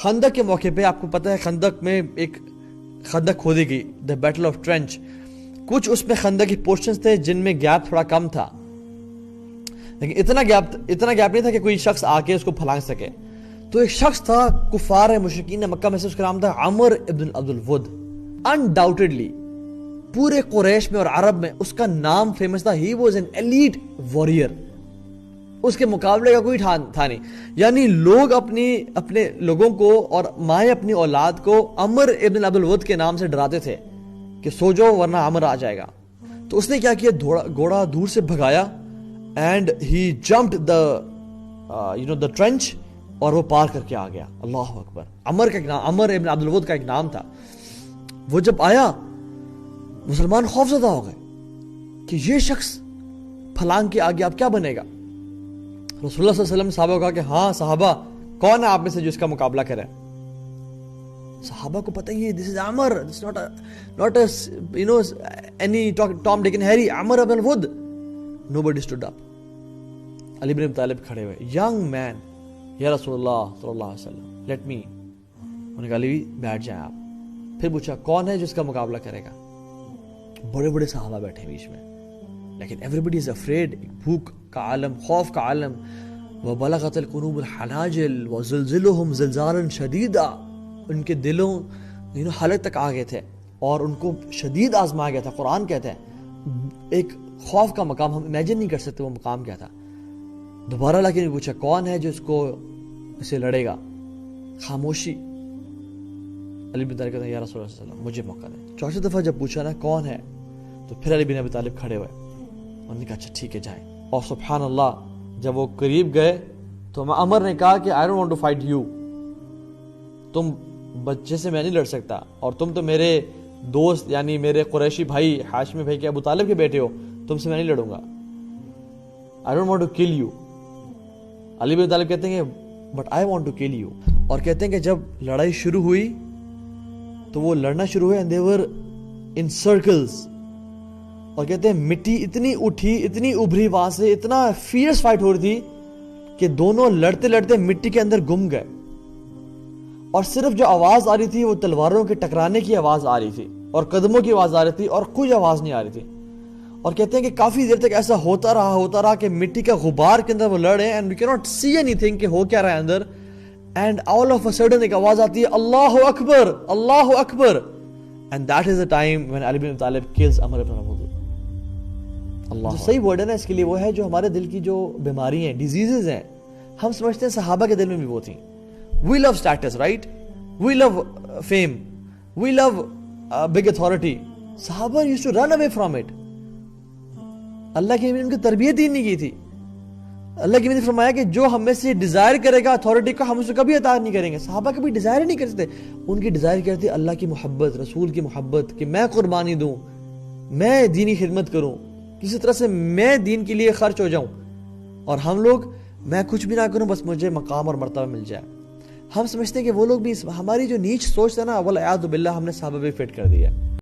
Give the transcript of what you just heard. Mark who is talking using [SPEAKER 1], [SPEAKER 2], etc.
[SPEAKER 1] خندق کے موقع پہ آپ کو پتہ ہے خندق میں ایک خندق کھودی گئی, دا بیٹل آف ٹرینچ. کچھ اس میں خندق کے پورشنز تھے جن میں گیپ تھوڑا کم تھا, لیکن اتنا گیپ نہیں تھا کہ کوئی شخص آ کے اس کو پھلانگ سکے. تو ایک شخص تھا کفار مشرکین مکہ میں سے, اس کا نام تھا عمر ابن عبد الود. انڈاؤٹڈلی پورے قریش میں اور عرب میں اس کا نام فیمس تھا. He was an elite warrior. اس کے مقابلے کا کوئی تھا نہیں. یعنی لوگ اپنے لوگوں کو اور مائیں اپنی اولاد کو عمر ابن عبد الود کے نام سے ڈراتے تھے کہ سو جاؤ ورنہ عمر آ جائے گا. تو اس نے کیا کیا, گھوڑا دور سے بھگایا and he jumped the trench, اور وہ پار کر کے آ گیا. اللہ اکبر. عمر ابن عبد الود کا ایک نام تھا. وہ جب آیا مسلمان خوفزدہ ہو گئے کہ یہ شخص پھلانگ کے آگے اب کیا بنے گا. رسول اللہ صلی اللہ علیہ وسلم صحابہ کو کہا کہ ہاں صحابہ کون ہے آپ میں سے جو اس کا مقابلہ کرے. صحابہ کو پتہ ہی ہے this is Amr, this is not a any Tom, Dick and Harry, Amr ibn Wood. Nobody stood up. علی بن ابی طالب کھڑے ہوئے, young man, یا رسول اللہ صلی اللہ علیہ وسلم let me. انہوں نے کہا علی بیٹھ جائیں آپ. پھر پوچھا کون ہے جس کا مقابلہ کرے گا. بڑے بڑے صحابہ بیٹھے بیچ میں, لیکن everybody is afraid. بھوک کا عالم, خوف کا عالم. وَبَلَغَتِ الْقُلُوبُ الْحَنَاجِرَ وَزُلْزِلُهُمْ زِلْزَالًا شَدِيدًا. ان کے دلوں حالت تک آ گئے تھے اور ان کو شدید آزمایا گیا تھا. قرآن کہتے ہیں ایک خوف کا مقام, ہم امیجن نہیں کر سکتے وہ مقام کیا تھا. دوبارہ لا کے پوچھا کون ہے جو اسے لڑے گا. خاموشی. علی بن طالب کہتے ہیں یا رسول اللہ صلی اللہ علیہ وسلم مجھے موقع دیں. چوتھی دفعہ جب پوچھا نا کون ہے, تو پھر علی بن ابی طالب کھڑے ہوئے. انہوں نے کہا اچھا ٹھیک ہے جائیں. اور سبحان اللہ جب وہ قریب گئے تو عمر نے کہا کہ I don't want to fight you. تم بچے سے میں نہیں لڑ سکتا, اور تم تو میرے دوست یعنی میرے قریشی بھائی ہاشمی بھائی کے ابو طالب کے بیٹے ہو, تم سے میں نہیں لڑوں گا. I don't want to kill you. علی بن طالب کہتے ہیں but I want to kill you. اور کہتے ہیں کہ جب لڑائی شروع ہوئی تو وہ لڑنا شروع ہوئے and they were in circles. اور کہتے ہیں مٹی اتنی اٹھی, اتنی ابھری وہاں سے, اتنا فیئرس فائٹ ہو رہی تھی کہ دونوں لڑتے لڑتے مٹی کے اندر گم گئے. اور صرف جو آواز آ رہی تھی وہ تلواروں کے ٹکرانے کی آواز آ رہی تھی اور قدموں کی آواز آ رہی تھی, اور کوئی آواز نہیں آ رہی تھی. اور کہتے ہیں کہ کافی دیر تک ایسا ہوتا رہا کہ مٹی کا غبار کے اندر وہ لڑے and we cannot see anything کہ ہو کیا رہا ہے اندر. and all of a sudden ایک آواز آتی ہے اللہ اکبر, اللہ اکبر. and that is the time when Ali bin Abi Talib kills Amr ibn Abu. اللہ صحیح ورڈ ہے نا اس کے لیے, وہ ہے جو ہمارے دل کی جو بیماری ہیں, ڈیزیزز ہیں, ہم سمجھتے ہیں صحابہ کے دل میں بھی وہ تھیں. We love status, right? We love fame. We love big authority. صحابہ used to run away from it. اللہ کی ان کی تربیت ہی نہیں کی تھی. اللہ کی نے فرمایا کہ جو ہم میں سے ڈیزائر کرے گا اتھارٹی کا ہم اسے کبھی عطا نہیں کریں گے. صحابہ کبھی ڈیزائر ہی نہیں کرتے. ان کی ڈیزائر کیا تھی؟ اللہ کی محبت, رسول کی محبت, کہ میں قربانی دوں, میں دینی خدمت کروں, کسی طرح سے میں دین کے لیے خرچ ہو جاؤں. اور ہم لوگ میں کچھ بھی نہ کروں, بس مجھے مقام اور مرتبہ مل جائے. ہم سمجھتے ہیں کہ وہ لوگ بھی, ہماری جو نیچ سوچ ہے نا والعیاذ باللہ, ہم نے صحابہ بھی فٹ کر دیا.